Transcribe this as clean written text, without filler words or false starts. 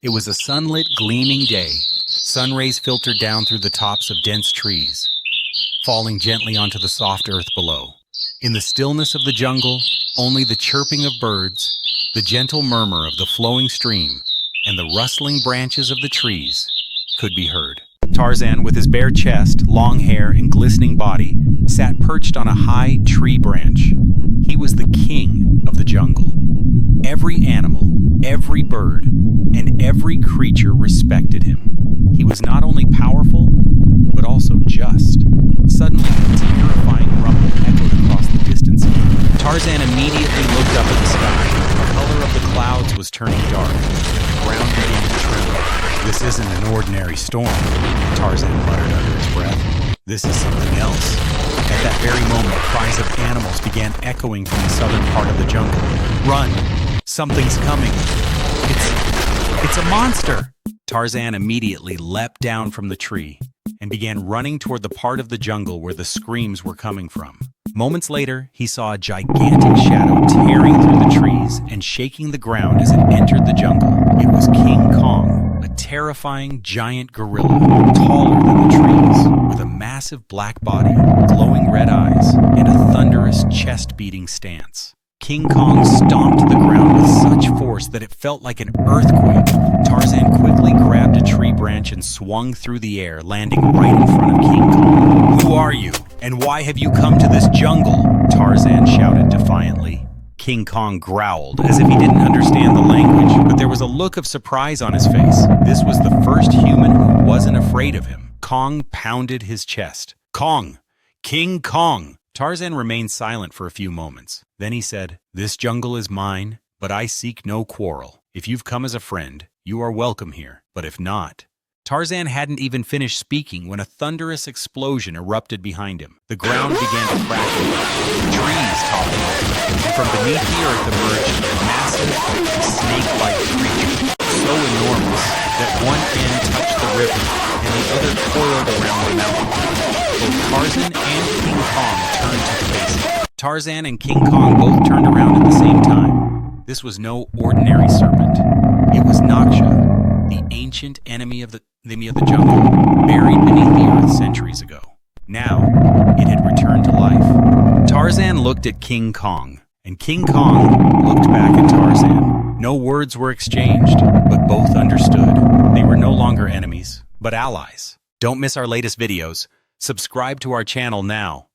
It was a sunlit, gleaming day. Sun rays filtered down through the tops of dense trees, falling gently onto the soft earth below. In the stillness of the jungle, only the chirping of birds, the gentle murmur of the flowing stream, and the rustling branches of the trees could be heard. Tarzan, with his bare chest, long hair, and glistening body, sat perched on a high tree branch. He was the king of the jungle. Every animal, every bird, and every creature respected him. He was not only powerful, but also just. Suddenly, a terrifying rumble echoed across the distance. Tarzan immediately looked up at the sky. The color of the clouds was turning dark. The ground began to tremble. "This isn't an ordinary storm," Tarzan muttered under his breath. "This is something else." At that very moment, cries of animals began echoing from the southern part of the jungle. "Run! Something's coming! It's a monster!" Tarzan immediately leapt down from the tree and began running toward the part of the jungle where the screams were coming from. Moments later, he saw a gigantic shadow tearing through the trees and shaking the ground as it entered the jungle. It was Kingkong, a terrifying giant gorilla, taller than the trees, with a massive black body, glowing red eyes, and a thunderous chest-beating stance. Kingkong stomped the ground with such force that it felt like an earthquake. Tarzan quickly grabbed a tree branch and swung through the air, landing right in front of Kingkong. "Who are you, and why have you come to this jungle?" Tarzan shouted defiantly. Kingkong growled, as if he didn't understand the language, but there was a look of surprise on his face. This was the first human who wasn't afraid of him. Kong pounded his chest. "Kong! King Kong!" Tarzan remained silent for a few moments. Then he said, "This jungle is mine, but I seek no quarrel. If you've come as a friend, you are welcome here, but if not..." Tarzan hadn't even finished speaking when a thunderous explosion erupted behind him. The ground began to crackle, trees toppled, and from beneath the earth emerged a massive, snake-like creature, so enormous that one end touched the river and the other coiled around the mountain. Both Tarzan and King Kong turned to face it. Tarzan and King Kong both turned around at the same time. This was no ordinary serpent. It was Moxv, the ancient enemy of the jungle, buried beneath the earth centuries ago. Now, it had returned to life. Tarzan looked at King Kong, and King Kong looked back at Tarzan. No words were exchanged, but both understood. They were no longer enemies, but allies. Don't miss our latest videos. Subscribe to our channel now.